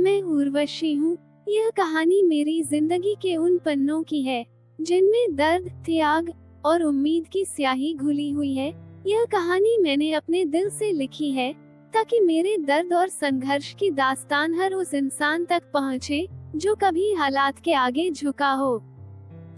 मैं उर्वशी हूँ। यह कहानी मेरी जिंदगी के उन पन्नों की है जिनमें दर्द, त्याग और उम्मीद की स्याही घुली हुई है। यह कहानी मैंने अपने दिल से लिखी है ताकि मेरे दर्द और संघर्ष की दास्तान हर उस इंसान तक पहुँचे जो कभी हालात के आगे झुका हो।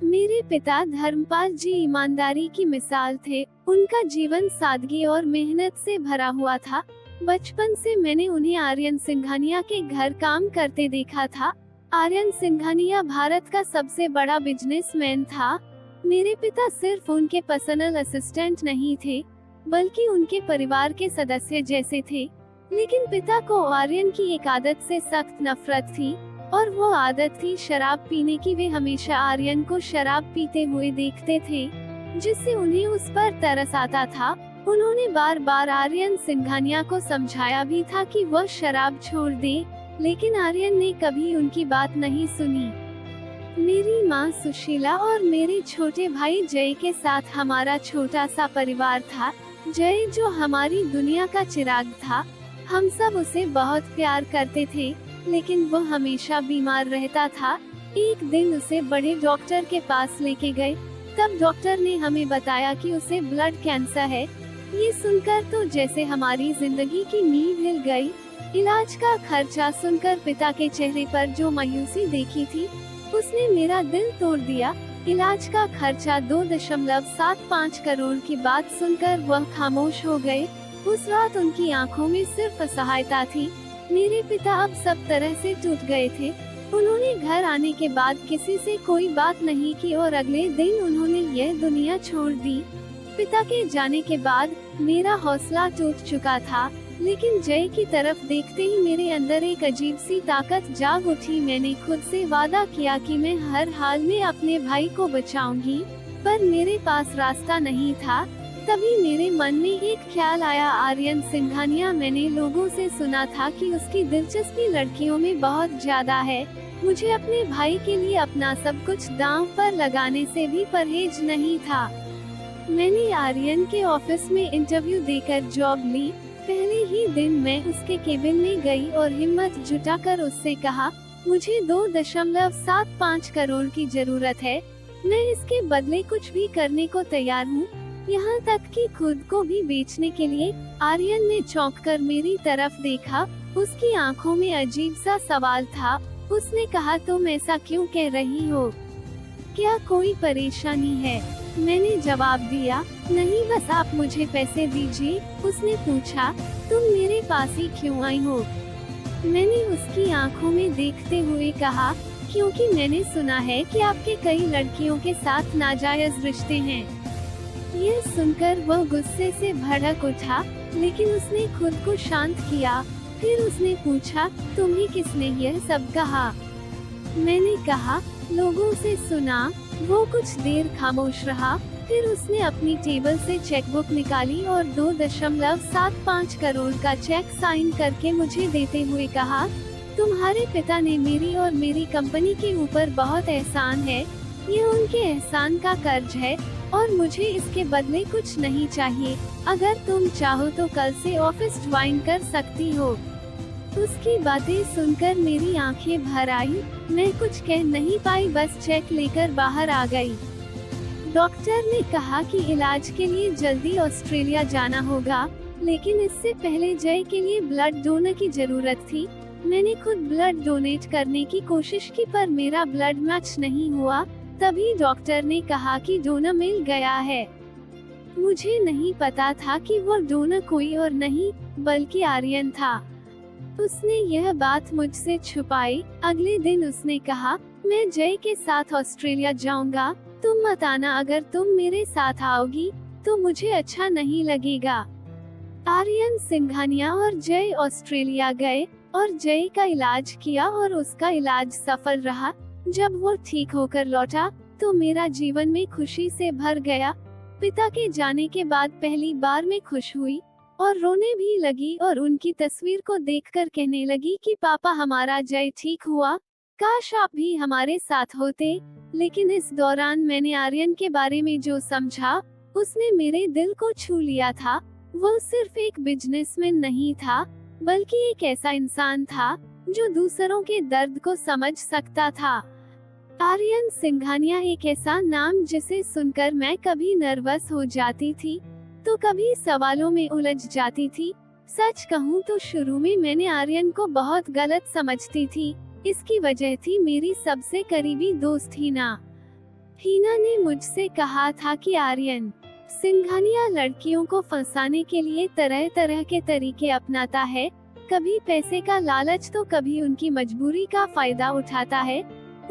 मेरे पिता धर्मपाल जी ईमानदारी की मिसाल थे। उनका जीवन सादगी और मेहनत से भरा हुआ था। बचपन से मैंने उन्हें आर्यन सिंघानिया के घर काम करते देखा था। आर्यन सिंघानिया भारत का सबसे बड़ा बिजनेसमैन था। मेरे पिता सिर्फ उनके पर्सनल असिस्टेंट नहीं थे, बल्कि उनके परिवार के सदस्य जैसे थे। लेकिन पिता को आर्यन की एक आदत से सख्त नफरत थी, और वो आदत थी शराब पीने की। वे हमेशा आर्यन को शराब पीते हुए देखते थे, जिससे उन्हें उस पर तरस आता था। उन्होंने बार बार आर्यन सिंघानिया को समझाया भी था कि वह शराब छोड़ दे, लेकिन आर्यन ने कभी उनकी बात नहीं सुनी। मेरी माँ सुशीला और मेरे छोटे भाई जय के साथ हमारा छोटा सा परिवार था। जय जो हमारी दुनिया का चिराग था। हम सब उसे बहुत प्यार करते थे, लेकिन वो हमेशा बीमार रहता था। एक दिन उसे बड़े डॉक्टर के पास लेके गए। तब डॉक्टर ने हमें बताया कि उसे ब्लड कैंसर है। ये सुनकर तो जैसे हमारी जिंदगी की नींव हिल गई। इलाज का खर्चा सुनकर पिता के चेहरे पर जो मायूसी देखी थी, उसने मेरा दिल तोड़ दिया। इलाज का खर्चा 2.75 करोड़ की बात सुनकर वह खामोश हो गए। उस रात उनकी आंखों में सिर्फ असहायता थी। मेरे पिता अब सब तरह से टूट गए थे। उन्होंने घर आने के बाद किसी से कोई बात नहीं की और अगले दिन उन्होंने यह दुनिया छोड़ दी। पिता के जाने के बाद मेरा हौसला टूट चुका था, लेकिन जय की तरफ देखते ही मेरे अंदर एक अजीब सी ताकत जाग उठी। मैंने खुद से वादा किया कि मैं हर हाल में अपने भाई को बचाऊंगी, पर मेरे पास रास्ता नहीं था। तभी मेरे मन में एक ख्याल आया, आर्यन सिंघानिया। मैंने लोगों से सुना था कि उसकी दिलचस्पी लड़कियों में बहुत ज्यादा है। मुझे अपने भाई के लिए अपना सब कुछ दांव पर लगाने से भी परहेज नहीं था। मैंने आर्यन के ऑफिस में इंटरव्यू देकर जॉब ली। पहले ही दिन मैं उसके केबिन में गई और हिम्मत जुटाकर उससे कहा, मुझे 2.75 करोड़ की जरूरत है। मैं इसके बदले कुछ भी करने को तैयार हूँ, यहाँ तक कि खुद को भी बेचने के लिए। आर्यन ने चौंककर मेरी तरफ देखा। उसकी आंखों में अजीब सा सवाल था। उसने कहा, तुम ऐसा क्यों कह रही हो? क्या कोई परेशानी है? मैंने जवाब दिया, नहीं, बस आप मुझे पैसे दीजिए। उसने पूछा, तुम मेरे पास ही क्यों आई हो? मैंने उसकी आंखों में देखते हुए कहा, क्योंकि मैंने सुना है कि आपके कई लड़कियों के साथ नाजायज रिश्ते हैं। यह सुनकर वह गुस्से से भड़क उठा, लेकिन उसने खुद को शांत किया। फिर उसने पूछा, तुम्हें किसने यह सब कहा? मैंने कहा, लोगों से सुना। वो कुछ देर खामोश रहा, फिर उसने अपनी टेबल से चेकबुक निकाली और 2.75 करोड़ का चेक साइन करके मुझे देते हुए कहा, तुम्हारे पिता ने मेरी और मेरी कंपनी के ऊपर बहुत एहसान है। यह उनके एहसान का कर्ज है और मुझे इसके बदले कुछ नहीं चाहिए। अगर तुम चाहो तो कल से ऑफिस ज्वाइन कर सकती हो। उसकी बातें सुनकर मेरी आंखें भर आई। मैं कुछ कह नहीं पाई, बस चेक लेकर बाहर आ गई। डॉक्टर ने कहा कि इलाज के लिए जल्दी ऑस्ट्रेलिया जाना होगा, लेकिन इससे पहले जय के लिए ब्लड डोनर की जरूरत थी। मैंने खुद ब्लड डोनेट करने की कोशिश की, पर मेरा ब्लड मैच नहीं हुआ। तभी डॉक्टर ने कहा कि डोनर मिल गया है। मुझे नहीं पता था कि वो डोनर कोई और नहीं बल्कि आर्यन था। उसने यह बात मुझसे छुपाई। अगले दिन उसने कहा, मैं जय के साथ ऑस्ट्रेलिया जाऊंगा, तुम मत आना। अगर तुम मेरे साथ आओगी तो मुझे अच्छा नहीं लगेगा। आर्यन सिंघानिया और जय ऑस्ट्रेलिया गए और जय का इलाज किया और उसका इलाज सफल रहा। जब वो ठीक होकर लौटा तो मेरा जीवन में खुशी से भर गया। पिता के जाने के बाद पहली बार मैं खुश हुई और रोने भी लगी, और उनकी तस्वीर को देखकर कहने लगी कि पापा, हमारा जय ठीक हुआ, काश आप भी हमारे साथ होते। लेकिन इस दौरान मैंने आर्यन के बारे में जो समझा, उसने मेरे दिल को छू लिया था। वो सिर्फ एक बिजनेसमैन नहीं था, बल्कि एक ऐसा इंसान था जो दूसरों के दर्द को समझ सकता था। आर्यन सिंघानिया एक ऐसा नाम जिसे सुनकर मैं कभी नर्वस हो जाती थी तो कभी सवालों में उलझ जाती थी। सच कहूँ तो शुरू में मैंने आर्यन को बहुत गलत समझती थी। इसकी वजह थी मेरी सबसे करीबी दोस्त हीना। हीना ने मुझसे कहा था कि आर्यन सिंघानिया लड़कियों को फंसाने के लिए तरह तरह के तरीके अपनाता है, कभी पैसे का लालच तो कभी उनकी मजबूरी का फायदा उठाता है।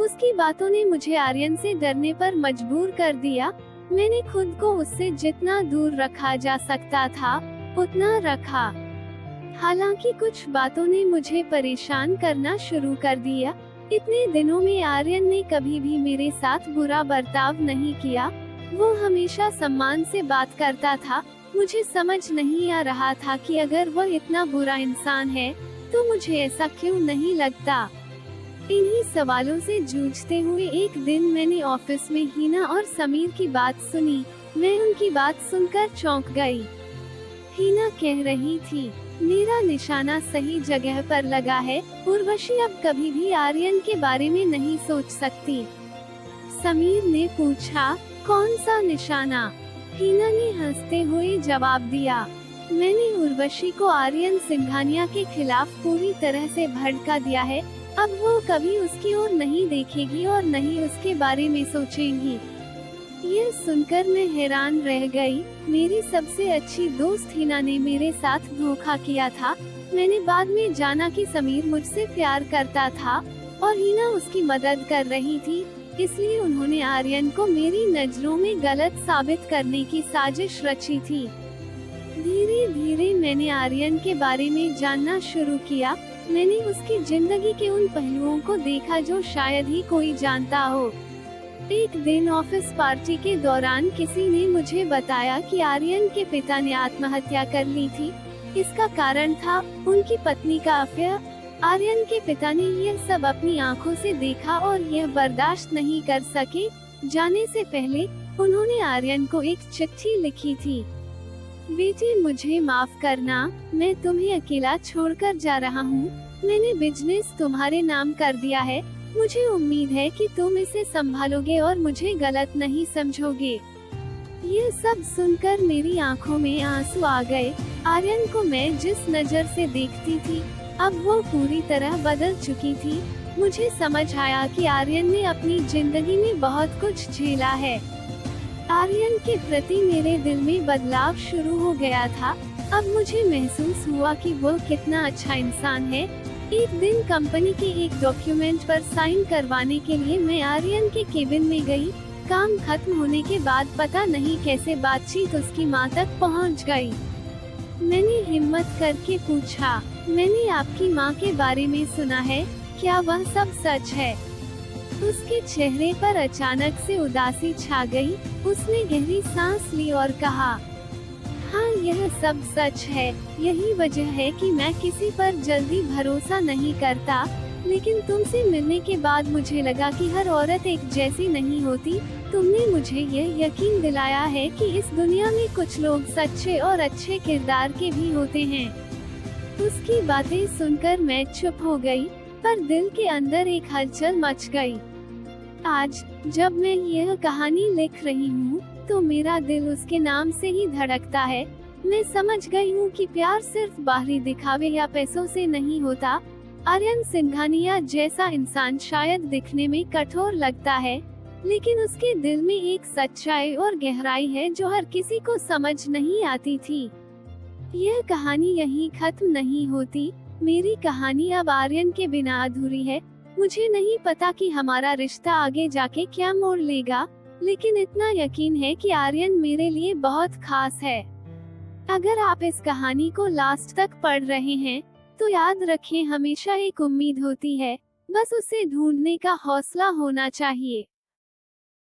उसकी बातों ने मुझे आर्यन से डरने पर मजबूर कर दिया। मैंने खुद को उससे जितना दूर रखा जा सकता था उतना रखा। हालांकि कुछ बातों ने मुझे परेशान करना शुरू कर दिया। इतने दिनों में आर्यन ने कभी भी मेरे साथ बुरा बर्ताव नहीं किया। वो हमेशा सम्मान से बात करता था। मुझे समझ नहीं आ रहा था कि अगर वह इतना बुरा इंसान है तो मुझे ऐसा क्यों नहीं लगता। इन्हीं सवालों से जूझते हुए एक दिन मैंने ऑफिस में हीना और समीर की बात सुनी। मैं उनकी बात सुनकर चौंक गई। हीना कह रही थी, मेरा निशाना सही जगह पर लगा है। उर्वशी अब कभी भी आर्यन के बारे में नहीं सोच सकती। समीर ने पूछा, कौन सा निशाना? हीना ने हंसते हुए जवाब दिया, मैंने उर्वशी को आर्यन सिंघानिया के खिलाफ पूरी तरह से भड़का दिया है। अब वो कभी उसकी ओर नहीं देखेगी और नहीं उसके बारे में सोचेगी। यह सुनकर मैं हैरान रह गई। मेरी सबसे अच्छी दोस्त हीना ने मेरे साथ धोखा किया था। मैंने बाद में जाना कि समीर मुझसे प्यार करता था और हीना उसकी मदद कर रही थी, इसलिए उन्होंने आर्यन को मेरी नजरों में गलत साबित करने की साजिश रची थी। धीरे धीरे मैंने आर्यन के बारे में जानना शुरू किया। मैंने उसकी जिंदगी के उन पहलुओं को देखा जो शायद ही कोई जानता हो। एक दिन ऑफिस पार्टी के दौरान किसी ने मुझे बताया कि आर्यन के पिता ने आत्महत्या कर ली थी। इसका कारण था उनकी पत्नी का अफेयर। आर्यन के पिता ने यह सब अपनी आंखों से देखा और यह बर्दाश्त नहीं कर सके। जाने से पहले उन्होंने आर्यन को एक चिट्ठी लिखी थी, बेटे मुझे माफ करना, मैं तुम्हें अकेला छोड़कर जा रहा हूँ। मैंने बिजनेस तुम्हारे नाम कर दिया है। मुझे उम्मीद है कि तुम इसे संभालोगे और मुझे गलत नहीं समझोगे। यह सब सुनकर मेरी आंखों में आंसू आ गए। आर्यन को मैं जिस नजर से देखती थी अब वो पूरी तरह बदल चुकी थी। मुझे समझ आया कि आर्यन ने अपनी जिंदगी में बहुत कुछ झेला है। आर्यन के प्रति मेरे दिल में बदलाव शुरू हो गया था। अब मुझे महसूस हुआ कि वो कितना अच्छा इंसान है। एक दिन कंपनी के एक डॉक्यूमेंट पर साइन करवाने के लिए मैं आर्यन के केबिन में गई। काम खत्म होने के बाद पता नहीं कैसे बातचीत उसकी माँ तक पहुँच गई। मैंने हिम्मत करके पूछा, मैंने आपकी माँ के बारे में सुना है, क्या वह सब सच है? उसके चेहरे पर अचानक से उदासी छा गई। उसने गहरी सांस ली और कहा, हाँ यह सब सच है। यही वजह है कि मैं किसी पर जल्दी भरोसा नहीं करता। लेकिन तुमसे मिलने के बाद मुझे लगा कि हर औरत एक जैसी नहीं होती। तुमने मुझे यह यकीन दिलाया है कि इस दुनिया में कुछ लोग सच्चे और अच्छे किरदार के भी होते हैं। उसकी बातें सुनकर मैं चुप हो गई, पर दिल के अंदर एक हलचल मच गई। आज जब मैं यह कहानी लिख रही हूँ तो मेरा दिल उसके नाम से ही धड़कता है। मैं समझ गई हूँ कि प्यार सिर्फ बाहरी दिखावे या पैसों से नहीं होता। आर्यन सिंघानिया जैसा इंसान शायद दिखने में कठोर लगता है, लेकिन उसके दिल में एक सच्चाई और गहराई है जो हर किसी को समझ नहीं आती थी। यह कहानी यहीं खत्म नहीं होती। मेरी कहानी अब आर्यन के बिना अधूरी है। मुझे नहीं पता कि हमारा रिश्ता आगे जाके क्या मोड़ लेगा, लेकिन इतना यकीन है कि आर्यन मेरे लिए बहुत खास है। अगर आप इस कहानी को लास्ट तक पढ़ रहे हैं तो याद रखें, हमेशा एक उम्मीद होती है, बस उसे ढूंढने का हौसला होना चाहिए।